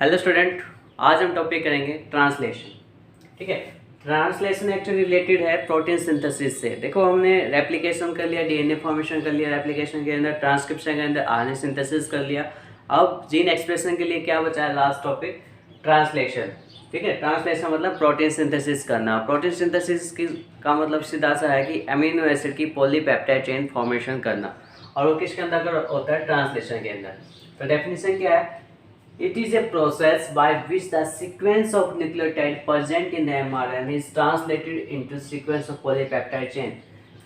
Hello student, आज हम topic करेंगे ट्रांसलेशन। ठीक है। ट्रांसलेशन एक्चुअली रिलेटेड है प्रोटीन सिंथेसिस से। देखो, हमने रेप्लिकेशन कर लिया, डीएनए फॉर्मेशन कर लिया, रेप्लिकेशन के अंदर ट्रांसक्रिप्शन के अंदर आरएनए सिंथेसिस कर लिया। अब जीन एक्सप्रेशन के लिए क्या बचा है? Last topic translation. ठीक है। ट्रांसलेशन मतलब प्रोटीन सिंथेसिस करना। प्रोटीन सिंथेसिस का मतलब सीधा सा है कि अमीनो एसिड की पॉलीपेप्टाइड चेन फॉर्मेशन करना, और वो किसके अंदर होता है? ट्रांसलेशन के अंदर। तो डेफिनेशन क्या है? It is a process by which the sequence of nucleotide present in the mRNA is translated into sequence of polypeptide chain।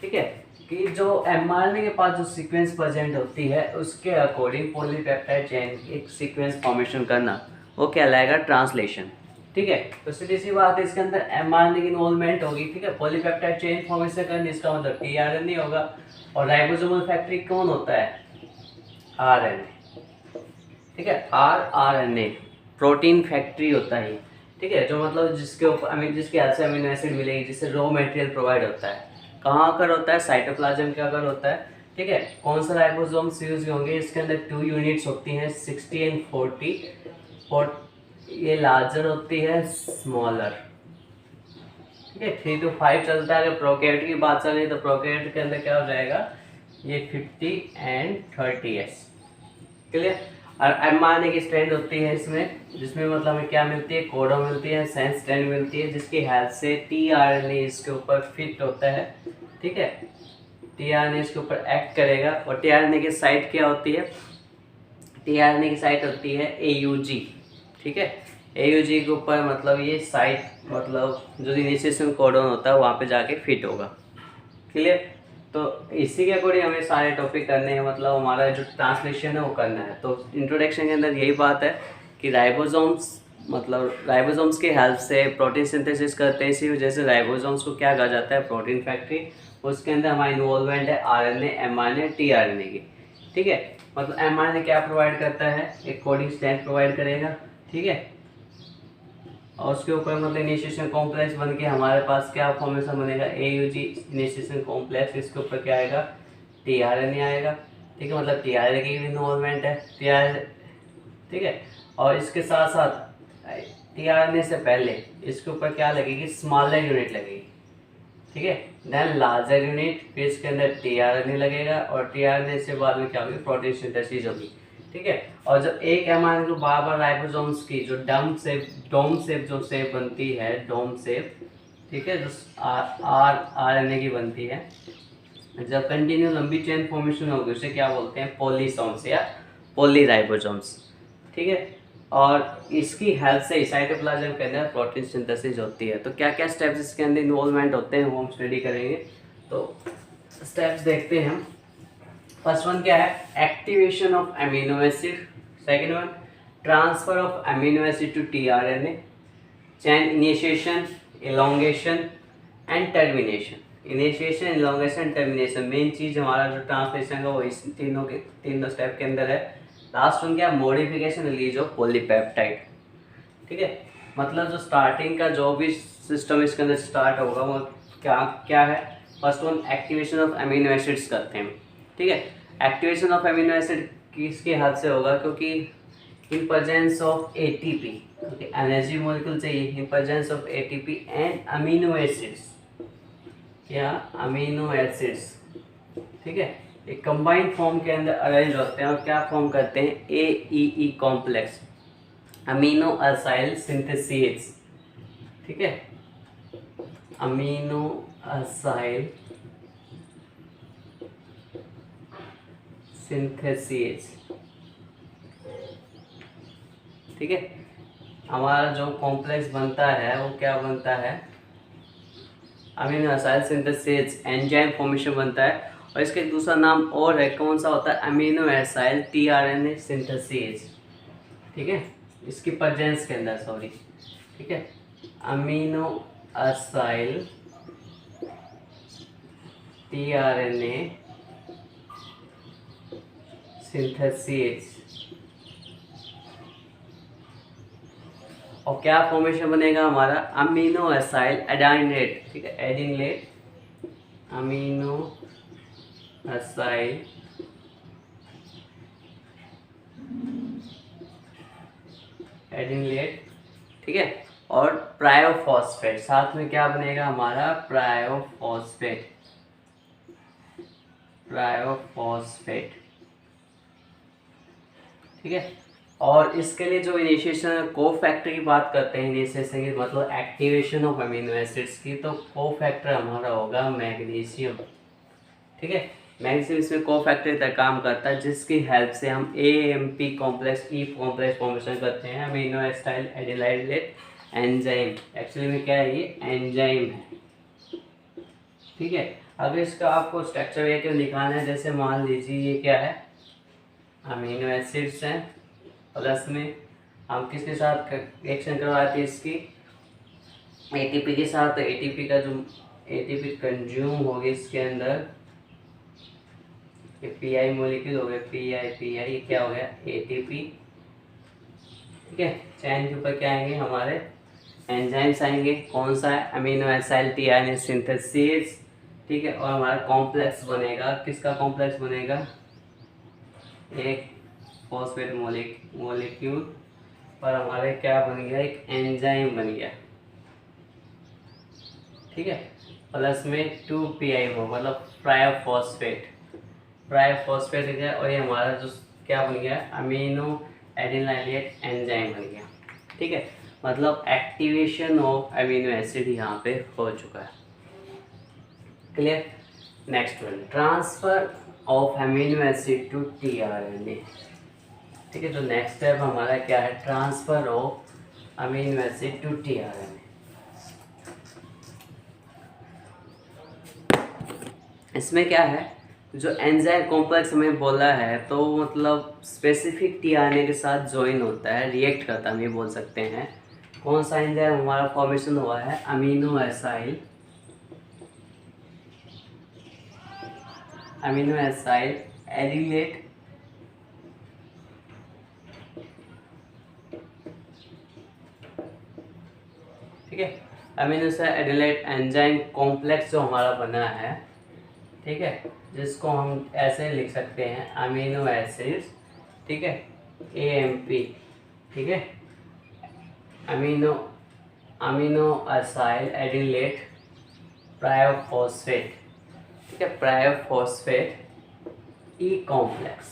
ठीक है, कि जो mRNA के पास जो सीक्वेंस प्रेजेंट होती है उसके अकॉर्डिंग पॉलीपेप्टाइड चेन एक सीक्वेंस फॉर्मेशन करना, वो कहलाएगा ट्रांसलेशन। ठीक है। तो सीधी सी बात है, इसके अंदर mRNA की इन्वॉल्वमेंट होगी। ठीक है। पॉलीपेप्टाइड चेन फॉर्मेशन करनी, इसका मतलब tRNA होगा। और राइबोसोमल फैक्ट्री कौन होता है? RNA। ठीक है। RNA प्रोटीन फैक्ट्री होता है। ठीक है। जो मतलब जिसके ऊपर जिसके हेल्प से अमीनो एसिड मिलेगी, जिससे रॉ मटेरियल प्रोवाइड होता है। कहाँ कर होता है? साइटोप्लाज्म के अगर होता है। ठीक है। कौन सा राइबोसोम्स यूज होंगे? इसके अंदर 2 यूनिट्स होती हैं, 60 एंड 40। ये लार्जर होती है, स्मॉलर। ठीक है। 3 to 5 चलता है। अगर प्रोकैरियोट की बात चल रही है तो प्रोकैरियोट के अंदर क्या हो जाएगा? ये 50 एंड 30s। क्लियर। और mRNA की स्ट्रैंड होती है इसमें, जिसमें मतलब हमें क्या मिलती है? कोडोन मिलती है, सेंस स्ट्रैंड मिलती है, जिसकी हेल्प से tRNA इसके ऊपर फिट होता है। ठीक है। tRNA इसके ऊपर एक्ट करेगा। और tRNA की साइट क्या होती है? tRNA की साइट होती है AUG। ठीक है। AUG के ऊपर मतलब ये साइट, मतलब जो इनिशिएशन कोडोन होता है वहाँ पे जाके फिट होगा। क्लियर। तो इसी के अकॉर्डिंग हमें सारे टॉपिक करने हैं, मतलब हमारा जो ट्रांसलेशन है वो करना है। तो इंट्रोडक्शन के अंदर यही बात है कि राइबोसोम्स, मतलब राइबोसोम्स की हेल्प से प्रोटीन सिंथेसिस करते हैं। इसी वजह से राइबोसोम्स को क्या कहा जाता है? Protein factory. उसके अंदर हमारा इन्वॉल्वमेंट है RNA, mRNA, tRNA की। ठीक है। मतलब mRNA क्या प्रोवाइड करता है? एक कोडिंग स्ट्रैंड प्रोवाइड करेगा। ठीक है। और उसके ऊपर मतलब इनिशिएशन कॉम्प्लेक्स बन के हमारे पास क्या फॉर्मेशन बनेगा? AUG initiation complex. इसके ऊपर क्या आएगा? tRNA आएगा। ठीक है। मतलब tRNA की भी इन्वॉल्वमेंट है, tRNA। ठीक है। और इसके साथ साथ tRNA से पहले इसके ऊपर क्या लगेगी? स्मॉलर यूनिट लगेगी। ठीक है। देन लार्जर यूनिट, फिर इसके अंदर tRNA लगेगा, और tRNA से बाद में क्या होगी? प्रोटीन सिंथेसिस होगी। ठीक है। और जब एक एमआरएनए को बार बार राइबोसोम्स की जो डोम शेप जो शेप बनती है, डोम शेप। ठीक है। जो RNA की बनती है, जब कंटिन्यू लंबी चेन फॉर्मेशन होगी उसे क्या बोलते हैं? पॉलीसोम्स या पॉलीराइबोसोम्स। ठीक है। और इसकी हेल्प से साइटोप्लाज्म के अंदर प्रोटीन सिंथेसिस होती है। तो क्या क्या स्टेप्स इसके अंदर इन्वॉल्वमेंट होते हैं वो हम स्टडी करेंगे। तो स्टेप्स देखते हैं हम। फर्स्ट वन क्या है? Activation of amino acid. Second one, transfer of amino acid to tRNA। Chain initiation, elongation and termination. Initiation, elongation, termination, main चीज हमारा जो ट्रांसलेशन का वो इस तीनों स्टेप के अंदर है। लास्ट वन क्या? Modification, release of polypeptide. ठीक है। मतलब जो स्टार्टिंग का जो भी सिस्टम इसके अंदर स्टार्ट होगा वो क्या क्या है? First one, activation of amino acids करते हैं। ठीक है। एक्टिवेशन ऑफ अमीनो एसिड किसके हाथ से होगा? क्योंकि इन प्रेजेंस ऑफ ATP, क्योंकि एनर्जी मॉलिक्यूल चाहिए। In presence of ATP and amino acids, क्या? Amino acids. ठीक है। एक कंबाइंड फॉर्म के अंदर अरेंज होते हैं और क्या फॉर्म करते हैं? AEE complex, amino acyl synthesis. ठीक है। Amino acyl synthesis. ठीक है। हमारा जो कॉम्प्लेक्स बनता है वो क्या बनता है? Amino acyl synthesis, enzyme formation बनता है। और इसका एक दूसरा नाम और है, कौन सा होता है? Amino acyl tRNA synthesis. ठीक है। इसकी प्रेजेंस के अंदर, सॉरी। ठीक है। Amino acyl tRNA synthesis. और क्या फॉर्मेशन बनेगा हमारा? Amino acyl adenylate. ठीक है। एडिनलेट, अमीनो एसाइल एडिनलेट, ठीक है। और प्रायोफॉस्फेट, साथ में क्या बनेगा हमारा प्रायोफॉस्फेट, प्रायोफॉस्फेट, ठीक है। और इसके लिए जो इनिशिएशन कोफैक्टर की बात करते हैं इनिशिएशन की मतलब एक्टिवेशन ऑफ अमीनो एसिड्स की, तो कोफैक्टर हमारा होगा मैग्नीशियम, ठीक है। मैग्नीशियम इसमें कोफैक्टर का काम करता है जिसकी हेल्प से हम AMP कॉम्प्लेक्स ई कॉम्प्लेक्स फॉर्मेशन करते हैं अमीनो एसिटाइल एडिलाइलेट एंजाइम। एक्चुअली में क्या है, ये एंजाइम है, ठीक है। अब इसका आपको स्ट्रक्चर ये क्यों दिखाना है, जैसे मान लीजिए ये क्या है, अमीनो एसिड्स हैं, प्लस में हम किसके साथ रिएक्शन करवाते हैं इसकी ATP के साथ। तो ATP का जो ATP कंज्यूम होगी इसके अंदर, ये PI मोलिक्यूल हो गया, PI ये क्या हो गया ATP, ठीक है। चैन के ऊपर क्या आएंगे हमारे एंजाइम्स आएंगे, कौन सा है अमीनो एसिड tRNA सिंथेसिस, ठीक है। और हमारा कॉम्प्लेक्स बनेगा, किसका कॉम्प्लेक्स बनेगा, एक फॉस्फेट मोलिक्यूल पर हमारे क्या बन गया, एक एंजाइम बन गया, ठीक है। प्लस में 2PI हो मतलब प्रायोफॉस्फेट, प्रायोफॉस्फेट गया और ये हमारा जो क्या बन गया अमीनो एडिनाइलेट एंजाइम बन गया, ठीक है। मतलब एक्टिवेशन ऑफ अमीनो एसिड यहाँ पे हो चुका है, clear. Next one, transfer of amino acid to tRNA, ठीक है। तो नेक्स्ट स्टेप हमारा क्या है, transfer of amino acid to tRNA। इसमें क्या है, जो एंजाइम कॉम्प्लेक्स हमें बोला है तो मतलब स्पेसिफिक tRNA के साथ ज्वाइन होता है, रिएक्ट करता है, हम ये बोल सकते हैं। कौन सा एंजाइम हमारा फॉर्मेशन हुआ है, अमीनो एसाइल एडिलेट ठीक है। Amino acyl Adelaide enzyme complex जो हमारा बना है, ठीक है, जिसको हम ऐसे लिख सकते हैं अमीनो एसिड्स, ठीक है, AMP, ठीक है, अमीनो एसाइल एडिलेट प्रायोफॉस्फेट, ठीक है, प्रायोफॉस्फेट ई कॉम्प्लेक्स,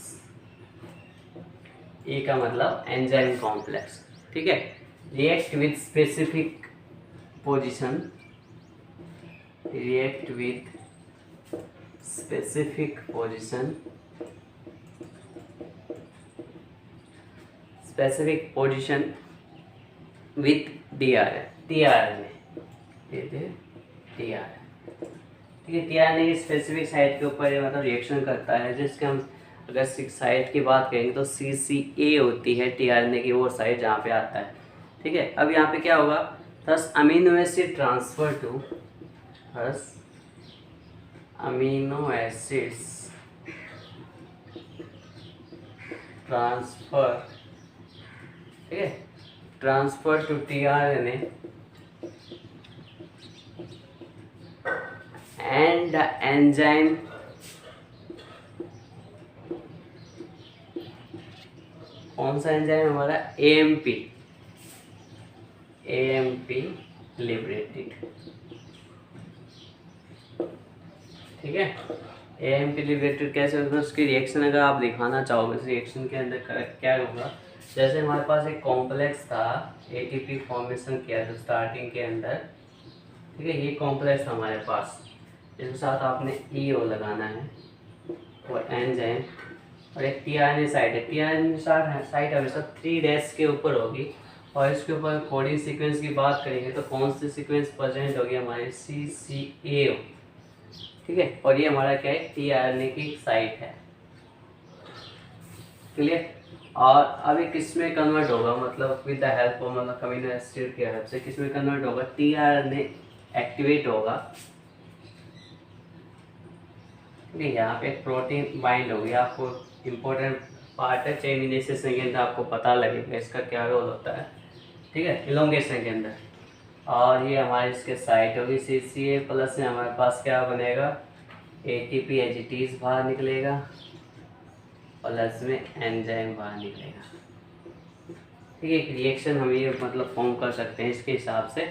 ई का मतलब एंजाइम कॉम्प्लेक्स, ठीक है। React with specific position, react with specific position with tRNA, ठीक है। tRNA की स्पेसिफिक साइट के ऊपर मतलब रिएक्शन करता है, जिसके हम अगर साइट की बात करेंगे तो CCA होती है tRNA की वो साइट जहाँ पे आता है, ठीक है। अब यहाँ पे क्या होगा, thus amino acid transfer to, thus amino acids transfer, ठीक है, transfer to tRNA and the enzyme कौन सा एंजाइम हमारा AMP लिबरेटेड, ठीक है। AMP लिबरेटेड कैसे होगा, उसकी रिएक्शन अगर आप दिखाना चाहोगे, इस रिएक्शन के अंदर क्या होगा, जैसे हमारे पास एक कॉम्प्लेक्स था, ATP फॉर्मेशन किया था स्टार्टिंग के अंदर, ठीक है। ये कॉम्प्लेक्स हमारे पास, इसके साथ आपने EO लगाना है और एंजाइम और एक tRNA साइट है, tRNA साइट हमेशा 3' के ऊपर होगी। और इसके ऊपर कोडिंग सीक्वेंस की बात करेंगे तो कौन सी सीक्वेंस प्रेजेंट होगी हमारी CCA, ठीक है। और ये हमारा क्या है tRNA की साइट है, क्लियर। और अभी किस में कन्वर्ट होगा, मतलब विद द हेल्प ऑफ मतलब अमीनो एसिड की हेल्प से किस में कन्वर्ट होगा, tRNA एक्टिवेट होगा, ठीक है। यहाँ पे प्रोटीन बाइंड होगी, आपको इम्पोर्टेंट पार्ट है चेन इनिशिएशन के अंदर, आपको पता लगेगा इसका क्या रोल होता है, ठीक है, इलोंगेशन के अंदर। और ये हमारी इसके साइट होगी CCA, प्लस में हमारे पास क्या बनेगा ATP एजिटीज बाहर निकलेगा, प्लस में एंजाइम बाहर निकलेगा, ठीक है, एक रिएक्शन हम ये मतलब फॉर्म कर सकते हैं इसके हिसाब से,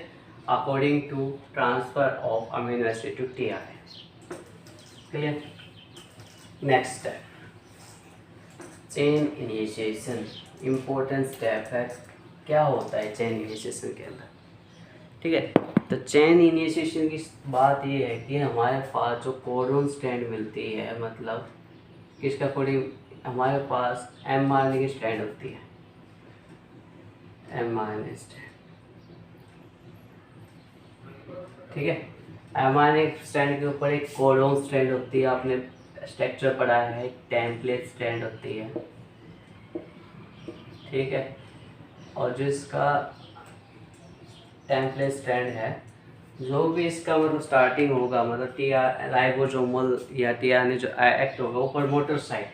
according to transfer of amino acid to TRN. Clear. Next step, chain initiation, important step है। क्या होता है चेन इनिशिएशन के अंदर? ठीक है, तो चेन इनिशिएशन की बात ये है कि हमारे पास जो कोडोन स्ट्रैंड मिलती है, मतलब किसका कोडिंग, हमारे पास mRNA की स्ट्रैंड होती है, mRNA स्ट्रैंड। ठीक है, mRNA स्ट्रैंड के ऊपर एक कोडोन स्ट्रैंड होती है, आपने स्ट्रक्चर पढ़ा है, टेम्पलेट स्ट्रैंड होती है। ठीक है, और जो इसका टेम्पलेट स्ट्रैंड है, जो भी इसका मतलब स्टार्टिंग होगा, मतलब राइबोसोमल या टीआरएनए जो एक्ट होगा वो प्रमोटर साइट,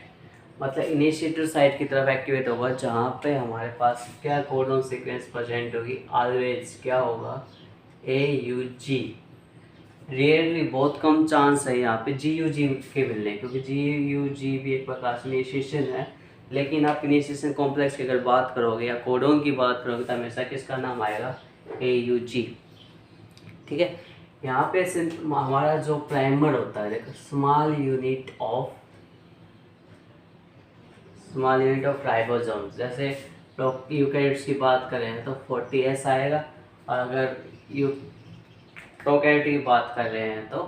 मतलब इनिशिएटर साइट की तरफ एक्टिवेट होगा, जहाँ पे हमारे पास क्या कोडोन सीक्वेंस प्रेजेंट होगी, ऑलवेज क्या होगा, AUG। रेयरली, बहुत कम चांस है यहाँ पे GUG के मिलने, क्योंकि GUG भी एक प्रकार से इनिशिएशन है, लेकिन आप इनिशिएशन कॉम्प्लेक्स की अगर बात करोगे या कोडोन की बात करोगे तो हमेशा किसका नाम आएगा, AUG। ठीक है, यहाँ पे हमारा जो प्राइमर होता है, देखो स्मॉल यूनिट ऑफ राइबोसोम्स, जैसे यूकैरियोट्स की बात करें तो 40S आएगा, और अगर प्रोकैरियोट की बात कर रहे हैं तो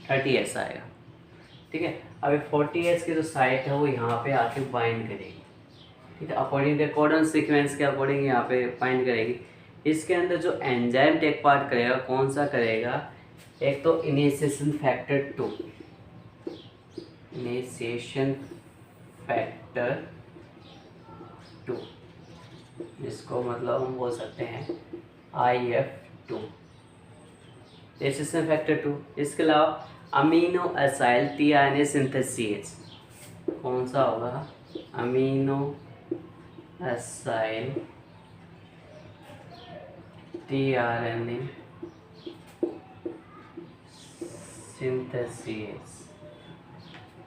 30S आएगा। ठीक है, अभी 40S की जो साइट है वो यहाँ पे आके बाइंड करेगी। ठीक है, अकॉर्डिंग टू कोडन सीक्वेंस के अकॉर्डिंग यहाँ पे बाइंड करेगी। इसके अंदर जो एंजाइम टेक पार्ट करेगा, कौन सा करेगा, एक तो इनिशिएशन फैक्टर 2, इनिशिएशन फैक्टर 2, जिसको मतलब हम बोल सकते हैं IF2, इनिशिएशन फैक्टर 2। इसके अलावा अमीनो एसाइल टीआरएनए सिंथेसिस, कौन सा होगा, अमीनो एसाइल टीआरएनए सिंथेसिस।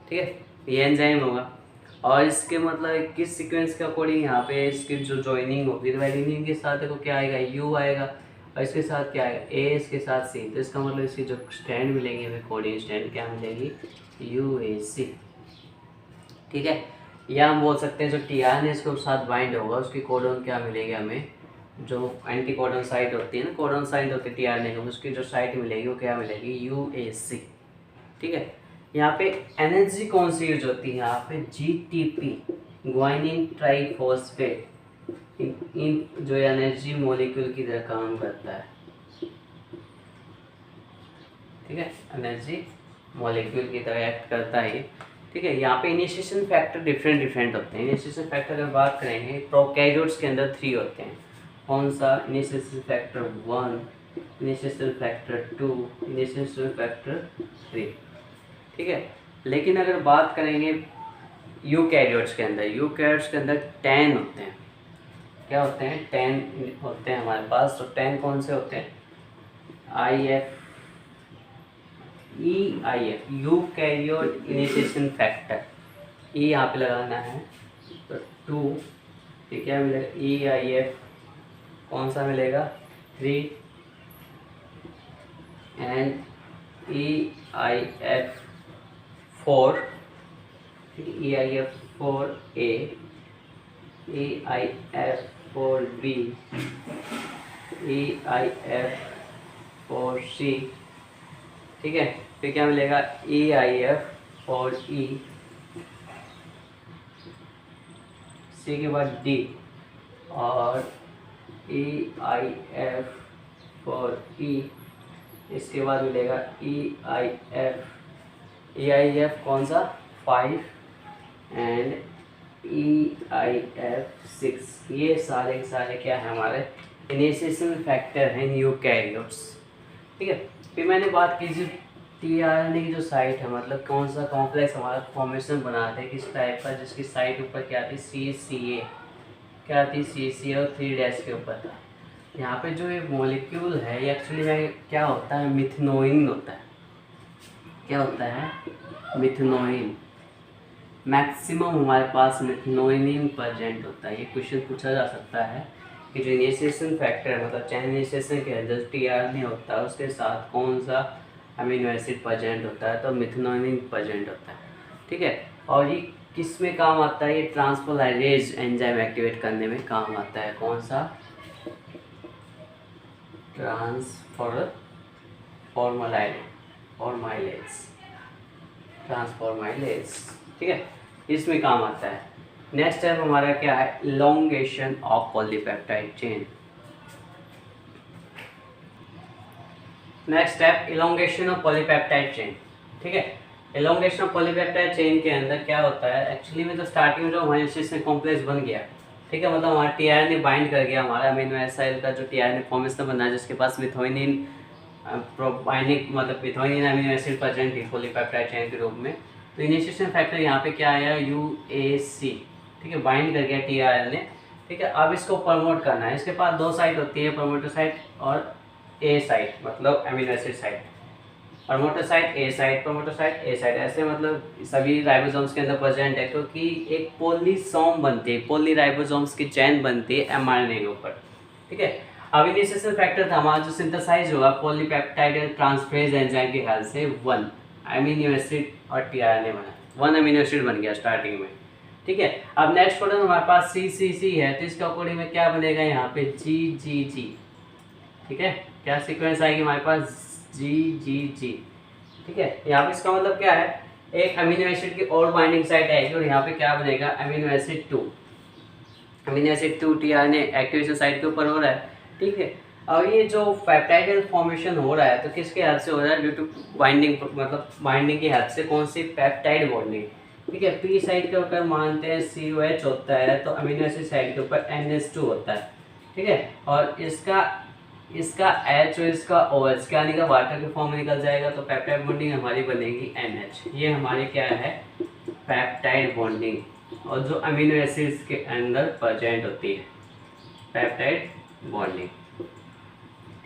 ठीक है, ये एंजाइम होगा, और इसके मतलब किस सीक्वेंस के अकॉर्डिंग यहाँ पे इसकी जो ज्वाइनिंग होगी, तो एडेनिन के साथ देखो क्या आएगा, U आएगा, और इसके साथ क्या आएगा, A, इसके साथ C। तो इसका मतलब इसकी जो स्ट्रैंड मिलेंगे हमें, कोडिंग स्ट्रैंड क्या मिलेगी, UAC। ठीक है, या हम बोल सकते हैं जो टीआरएनए इसके साथ बाइंड होगा उसकी कोडोन क्या मिलेगी हमें, जो एंटी कोडोन साइट होती है ना, कोडोन साइट होती है टीआरएनए की, उसकी जो साइट मिलेगी वो क्या मिलेगी, UAC। ठीक है, यहाँ पे एनर्जी कौन सी यूज होती है, यहाँ पे GTP, ग्वाइनिन ट्राइफॉस्फेट, इन जो एनर्जी मॉलिक्यूल की तरह काम करता है। ठीक है, एनर्जी मॉलिक्यूल की तरह एक्ट करता है। ठीक है, यहाँ पे इनिशिएशन फैक्टर डिफरेंट होते हैं। इनिशिएशन फैक्टर अगर बात करेंगे, प्रोकैरियोट्स के अंदर 3 होते हैं, कौन सा, initiation factor 1, initiation factor 2, initiation factor 3। ठीक है, लेकिन अगर बात करेंगे यूकैरियोट्स के अंदर, 10 होते हैं। क्या होते हैं, 10 होते हैं हमारे पास। तो 10 कौन से होते हैं, EIF, eukaryote initiation factor, E यहाँ पे लगाना है, तो 2, ठीक है, मिलेगा EIF, कौन सा मिलेगा, 3, and EIF 4, EIF 4A, EIF 4B, EIF 4C। ठीक है, फिर क्या मिलेगा, EIF 4E, C के बाद D, और EIF 4E, इसके बाद मिलेगा EIF कौन सा, 5, एंड EIF 6। ये सारे के सारे क्या है, हमारे इनिशिएशन फैक्टर हैं यूकैरियोट्स। ठीक है, फिर मैंने बात की जो टीआरएनए की जो साइट है, मतलब कौन सा कॉम्प्लेक्स हमारा फॉर्मेशन बनाते हैं, किस टाइप का, जिसकी साइट ऊपर क्या आती है, CCA, क्या आती है, CCA, और 3' के ऊपर था। यहाँ पे जो ये मॉलिक्यूल है ये एक्चुअली में क्या होता है, मिथनोइन होता है। क्या होता है, मिथनोइन। मैक्सिमम हमारे पास मिथनोनिन प्रेजेंट होता है। ये क्वेश्चन पूछा जा सकता है कि जो इनिशिएशन फैक्टर है, मतलब चैन इनिशिएशन के अंदर टीआरएनए होता है उसके साथ कौन सा अमीनो एसिड प्रेजेंट होता है, तो मिथनोनिन प्रेजेंट होता है। ठीक है, और ये किस में काम आता है, ये ट्रांसपोलाइजेज एंजाइम एक्टिवेट करने में काम आता है। कौन सा, ट्रांसफॉर्माइलेज। ठीक है, इसमें काम आता है। नेक्स्ट स्टेप हमारा क्या है, elongation of polypeptide chain. Next step elongation of polypeptide chain. ठीक है, इलोंगेशन ऑफ पॉलीपेप्टाइड चेन के अंदर क्या होता है, एक्चुअली में तो स्टार्टिंग में जो हमारे सिस्टम कॉम्प्लेक्स बन गया, ठीक है, मतलब हमारा टीआरएनए बाइंड कर गया, हमारा अमीनो एसिड का जो टीआरएनए फॉर्मेशन बना है जिसके पास मिथोनिन बाइंडिंग मतलब मिथोनिन अमीनो एसिड प्रेजेंट है पॉलीपेप्टाइड चेन के रूप में। तो इनिशिएशन फैक्टर यहाँ पे क्या आया, UAC। ठीक है, बाइंड कर गया टीआरएनए। ठीक है, अब इसको प्रमोट करना है। इसके पास दो साइट होती है, प्रमोटर साइट और ए साइट, मतलब amino acid site. Promoter site A site, promoter site A site, ऐसे मतलब सभी राइबोसोम्स के अंदर प्रेजेंट है, क्योंकि एक पॉलीसोम बनती है, पॉली राइबोसोम्स की चैन बनती है एमआरएनए के ऊपर। ठीक है, अब इनिशिएशन फैक्टर था हमारा जो सिंथेसाइज हुआ पॉलीपेप्टाइड ट्रांसफेरेज एंजाइम की हेल्प से 1 अमीनो एसिड और टीआरएनए बना, 1 अमीनो एसिड बन गया स्टार्टिंग में। ठीक है, अब नेक्स्ट प्रोडक्ट हमारे पास CCC है, तो इसके अकॉर्डिंग में क्या बनेगा यहाँ पे GGG। ठीक है, क्या सीक्वेंस आएगी हमारे पास, GGG। ठीक है, यहाँ पे इसका मतलब क्या है, एक अमीनो एसिड की और बाइंडिंग साइट आएगी और यहाँ पे क्या बनेगा, amino acid 2। Amino acid 2 tRNA activation site के ऊपर हो रहा है। ठीक है, और ये जो पेप्टाइडल फॉर्मेशन हो रहा है तो किसके हेल्प से हो रहा है, ड्यू टू बाइंडिंग, मतलब बाइंडिंग की हेल्प से। कौन सी, पेप्टाइड बॉन्डिंग। ठीक है, पी साइड के ऊपर मानते हैं COH होता है, तो अमीनो एसिड साइड के ऊपर NH2 होता है। ठीक है, और इसका H और इसका OH क्या निकल, वाटर के फॉर्म में निकल जाएगा, तो पेप्टाइड बॉन्डिंग हमारी बनेगी NH। ये हमारी क्या है, पेप्टाइड बॉन्डिंग, और जो अमीनो एसिड्स के अंदर प्रेजेंट होती है पेप्टाइड बॉन्डिंग।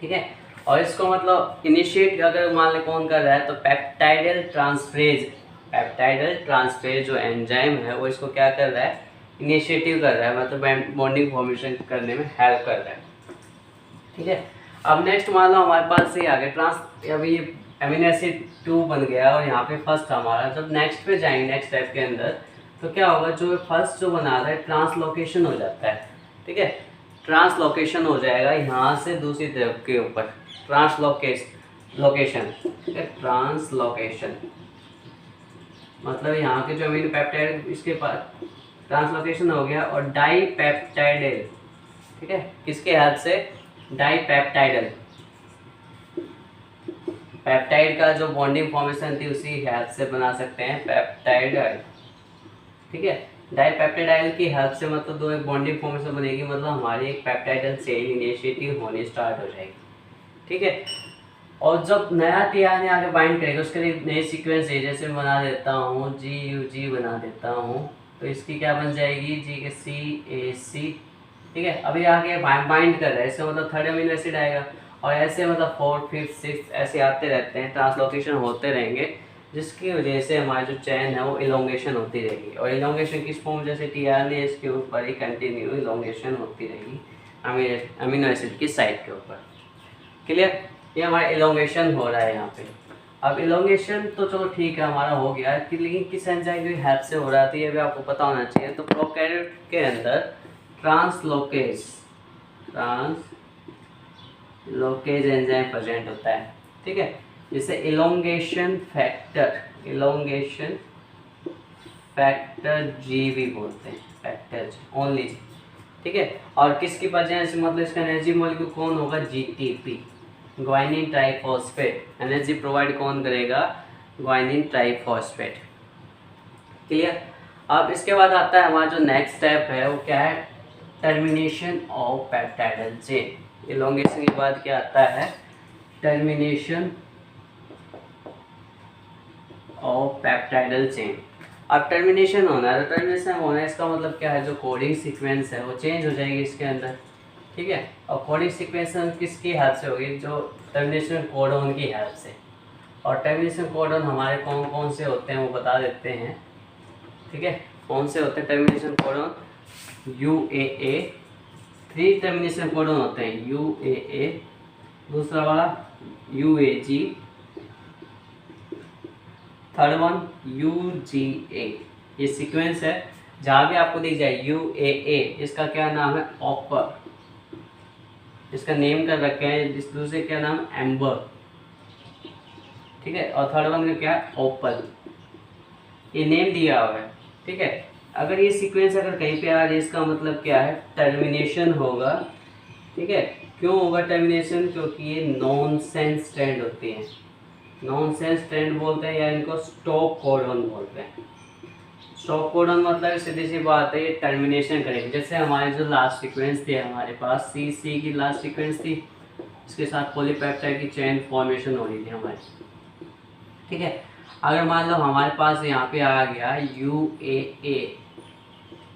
ठीक है, और इसको मतलब इनिशिएट अगर मान लें कौन कर रहा है, तो पेप्टाइडल ट्रांसफेरेज जो एंजाइम है वो इसको क्या कर रहा है, इनिशिएटिव कर रहा है, मतलब बॉन्डिंग फॉर्मेशन करने में हेल्प कर रहा है। ठीक है, अब नेक्स्ट मान लो हमारे पास से आगे अभी अमीनो एसिड 2 बन गया और यहाँ पे फर्स्ट हमारा, जब नेक्स्ट पे जाएंगे नेक्स्ट स्टेप के अंदर, तो क्या होगा, जो फर्स्ट जो बना रहा है ट्रांसलोकेशन हो जाता है। ठीक है, ट्रांसलोकेशन हो जाएगा यहाँ से दूसरी तरफ के ऊपर, ट्रांसलोकेशन मतलब यहाँ के जो अमीनो पेप्टाइड इसके पास ट्रांसलोकेशन हो गया, और डाईपेप्टाइडल। ठीक है, किसके हेल्प से, डाईपेप्टाइडल, पेप्टाइड का जो बॉन्डिंग फॉर्मेशन थी उसी हेल्प से बना सकते हैं पेप्टाइड। ठीक है, डाईपेप्टाइडाइल की हेल्प से मतलब दो एक बॉन्डिंग फॉर्मेशन बनेगी, मतलब हमारी एक पेप्टाइडल चेन इनिशिएटिव होनी स्टार्ट हो जाएगी। ठीक है, और जब नया टीआरएनए आगे बाइंड करेगा उसके लिए नई सीक्वेंस है, जैसे मैं बना देता हूँ GUG बना देता हूँ, तो इसकी क्या बन जाएगी, GCAC। ठीक है, अभी आगे बाइंड कर रहा है, इसका मतलब 3rd अमीनो एसिड आएगा, और ऐसे मतलब 4th 5th 6th ऐसे आते रहते हैं, ट्रांसलोकेशन होते रहेंगे, जिसकी वजह से हमारी जो चैन है वो इलोंगेशन होती रहेगी। और इलोंगेशन किस फॉर्म, जैसे टीआरएनए इसके ऊपर ही कंटिन्यू इलोंगेशन होती रहेगी अमीनो एसिड की साइड के ऊपर। क्लियर, ये हमारा इलोंगेशन हो रहा है यहाँ पे। अब इलोंगेशन तो चलो ठीक है हमारा हो गया कि, लेकिन किस एंजाइम की हेल्प से हो रहा था ये भी आपको पता होना चाहिए। तो प्रोकैरियोट के अंदर ट्रांसलोकेज एंजाइम प्रेजेंट होता है। ठीक है, जिसे इलोंगेशन फैक्टर G भी बोलते हैं, फैक्टर G ओनली। ठीक है, और किसकी प्रेजेंस, मतलब इसका एनर्जी मॉलिक्यूल कौन होगा, GTP, guanine triphosphate. Energy provide कौन करेगा, ग्वाइनिन ट्राइफॉस्फेट। क्लियर, अब इसके बाद आता है हमारा जो नेक्स्ट स्टेप है वो क्या है, termination of peptidyl chain. Elongation के बाद क्या आता है, टर्मिनेशन ऑफ पेप्टाइडल चेन। अब टर्मिनेशन होना है, तो टर्मिनेशन होना है इसका मतलब क्या है, जो कोडिंग सीक्वेंस है वो चेंज हो जाएगी इसके अंदर। ठीक है, और कोडिंग सीक्वेंस किसकी हेल्प से होगी, जो टर्मिनेशन कोडोन की हेल्प से। और टर्मिनेशन कोडोन हमारे कौन कौन से होते हैं वो बता देते हैं। ठीक है, कौन से होते हैं termination codon? UAA। 3 termination codon होते हैं, UAA, दूसरा वाला UAG, थर्ड वन UGA। ये सीक्वेंस है, जहाँ भी आपको दिख जाए UAA, इसका क्या नाम है? ऑपर। इसका नेम कर रखे हैं, इस दूसरे क्या नाम? एम्बर। ठीक है, और थर्ड वन का क्या है? ओपल। ये नेम दिया हुआ है। ठीक है, अगर ये सीक्वेंस अगर कहीं पे आ रही है, इसका मतलब क्या है? टर्मिनेशन होगा। ठीक है, क्यों होगा टर्मिनेशन? क्योंकि ये नॉनसेंस ट्रेंड होती है। नॉनसेंस ट्रेंड बोलते हैं या इनको स्टॉप कोडन बोलते हैं। स्टॉप कोडन मतलब सीधी सी बात है, ये टर्मिनेशन करेंगे। जैसे हमारे जो लास्ट सीक्वेंस थी हमारे पास, सी की लास्ट सीक्वेंस थी, इसके साथ पॉलीपेप्टाइड की चेन फॉर्मेशन हो रही थी हमारी। ठीक है, अगर मान लो हमारे पास यहाँ पे आ गया UAA,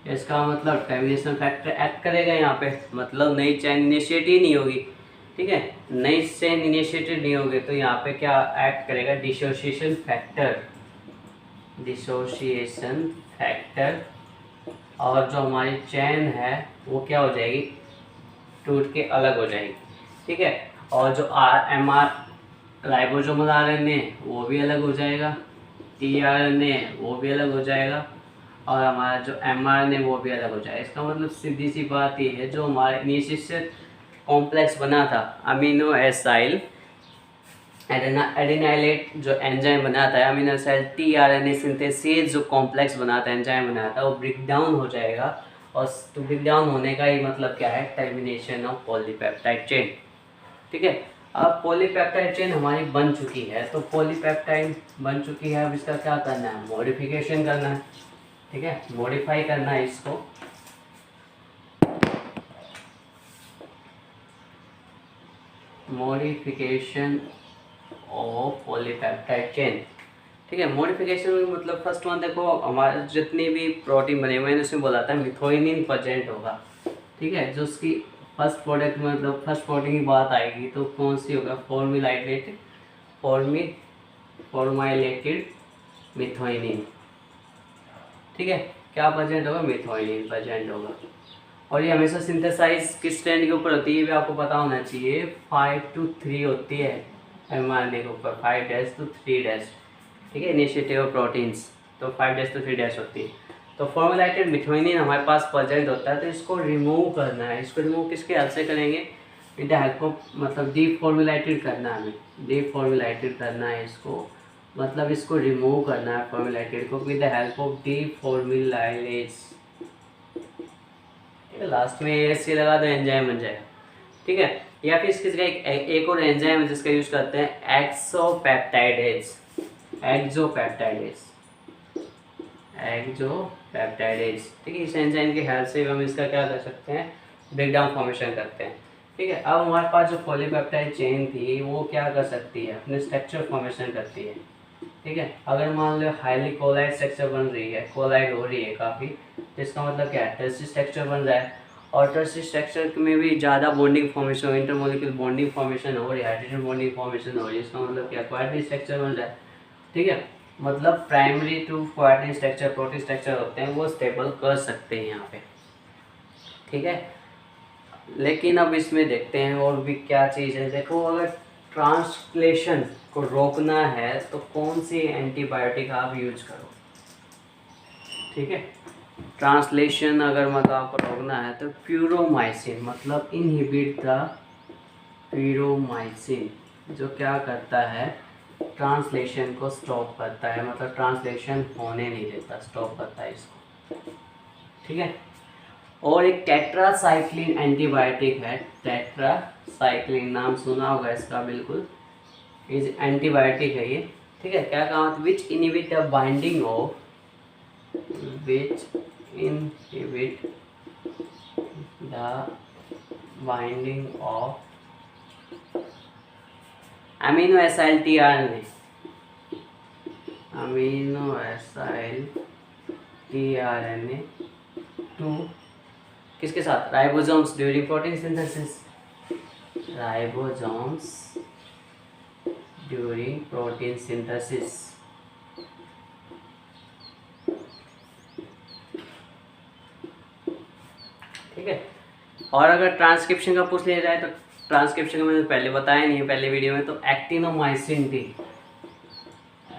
इसका मतलब टर्मिनेशन फैक्टर एक्ट करेगा यहाँ पे, मतलब नई चेन इनिशिएट ही नहीं होगी। ठीक है, नई चेन इनिशिएटेड नहीं होगी तो यहाँ पे क्या एक्ट करेगा? Dissociation factor. डिसोसिएशन फैक्टर, और जो हमारी चेन है वो क्या हो जाएगी? टूट के अलग हो जाएगी। ठीक है, और जो RMR राइबोसोमल RNA वो भी अलग हो जाएगा, tRNA वो भी अलग हो जाएगा, और हमारा जो mRNA वो भी अलग हो जाएगा। इसका मतलब सीधी सी बात ये है, जो हमारा इनिशिएशन कॉम्प्लेक्स बना था अमीनो एसाइल एडेनाइलेट, जो एंजाइम बनाता है अमीनो एसाइल tRNA सिंथेसिस, जो कॉम्प्लेक्स बनाता है, एंजाइम बनाता है, वो ब्रेक डाउन हो जाएगा। और तो ब्रेक डाउन होने का ही मतलब क्या है? Termination of polypeptide chain. ठीक है, अब पॉलीपेप्टाइड चेन हमारी बन चुकी है, तो पॉलीपेप्टाइड बन चुकी है, अब इसका क्या करना है? मॉडिफिकेशन करना है। ठीक है, मॉडिफाई करना है इसको। Modification of polypeptide chain. ठीक है, मॉडिफिकेशन मतलब फर्स्ट वन देखो, हमारे जितने भी प्रोटीन बने हुए हैं उसमें बोला था मिथोइनिन प्रेजेंट होगा। ठीक है, जो उसकी फर्स्ट प्रोडक्ट मतलब फर्स्ट प्रोटीन की बात आएगी तो कौन सी होगा? फॉर्माइलेटेड मिथोइनिन। ठीक है, क्या प्रेजेंट होगा? मिथोइनिन प्रेजेंट होगा। और ये हमेशा सिंथेसाइज किस स्ट्रैंड के ऊपर होती है ये भी आपको पता होना चाहिए। 5 to 3 होती है mRNA के ऊपर, 5' to 3'। ठीक है, इनिशिएटिव ऑफ प्रोटीन्स, तो 5' to 3' होती है। तो फॉर्मुलेटेड मिथोइनिन हमारे पास प्रेजेंट होता है, तो इसको रिमूव करना है। इसको रिमूव किसके हेल्प से करेंगे? विद द हेल्प ऑफ, मतलब डीफॉर्मुलेटेड करना है हमें, डीफॉर्मुलेटेड करना है इसको, मतलब इसको रिमूव करना है फॉर्मुलेटेड को with the help of deformylase. Last में एस लगा दो, एंजाइम बन जाएगा। ठीक है, या फिर इसकी जगह एक और एंजाइम है जिसका यूज करते हैं, एक्सोपेप्टाइडेज। एक्सोपेप्टाइडेज। ठीक है, इस एंजाइम की हेल्प से हम इसका क्या कर सकते हैं? ब्रेकडाउन फॉर्मेशन करते हैं। ठीक है, अब हमारे पास जो पॉलीपेप्टाइड चेन थी वो क्या कर सकती है? अपने स्ट्रक्चर फॉर्मेशन करती है। ठीक है, अगर मान लो हाईली कोलाइड स्ट्रक्चर बन रही है, कोलाइड हो रही है काफ़ी, तो इसका मतलब क्या है? टर्शियरी स्ट्रक्चर बन रहा है, और टर्शियरी स्ट्रक्चर में भी ज़्यादा बॉन्डिंग फॉर्मेशन हो, इंटरमोलिक्यूलर बॉन्डिंग फॉर्मेशन हो रही है, हाइड्रोजन बॉन्डिंग फॉर्मेशन हो रही है। इसका मतलब क्या? क्वाड्री स्ट्रक्चर बन रहा है। ठीक है, मतलब primary to quadri structure, protein structure होते हैं, वो स्टेबल कर सकते हैं यहाँ पे। ठीक है, लेकिन अब इसमें देखते हैं और भी क्या चीज़ है। देखो, अगर ट्रांसलेशन को रोकना है तो कौन सी एंटीबायोटिक आप यूज करो? ठीक है, ट्रांसलेशन अगर मतलब आपको रोकना है तो प्यूरोमाइसिन, मतलब इनहिबिट द प्यूरोमाइसिन, जो क्या करता है? ट्रांसलेशन को स्टॉप करता है, मतलब ट्रांसलेशन होने नहीं देता, स्टॉप करता है इसको। ठीक है, और एक टेट्रासाइक्लिन एंटीबायोटिक है, टेट्रासाइक्लिन, नाम सुना होगा इसका, बिल्कुल इज एंटीबायोटिक है ये। ठीक है, क्या काम? Which inhibit the binding of, which inhibit the binding of amino acyl tRNA, amino acyl tRNA to किसके साथ? Ribosomes during protein synthesis, ribosomes during protein synthesis. ठीक है। और अगर ट्रांसक्रिप्शन का पूछ लिया जाए तो ट्रांसक्रिप्शन का मैंने पहले बताया नहीं है पहले वीडियो में, तो actinomycin D,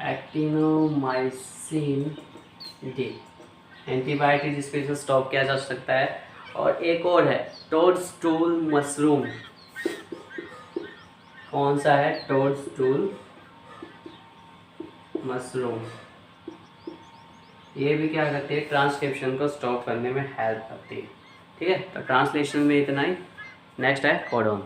actinomycin D antibiotic जिसपे से स्टॉप किया जा सकता है। और एक और है टोडस्टूल मशरूम, कौन सा है, टोडस्टूल मशरूम, ये भी क्या करती है, ट्रांसक्रिप्शन को स्टॉप करने में हेल्प करती है। ठीक है, तो ट्रांसलेशन में इतना ही। नेक्स्ट है कोडॉन।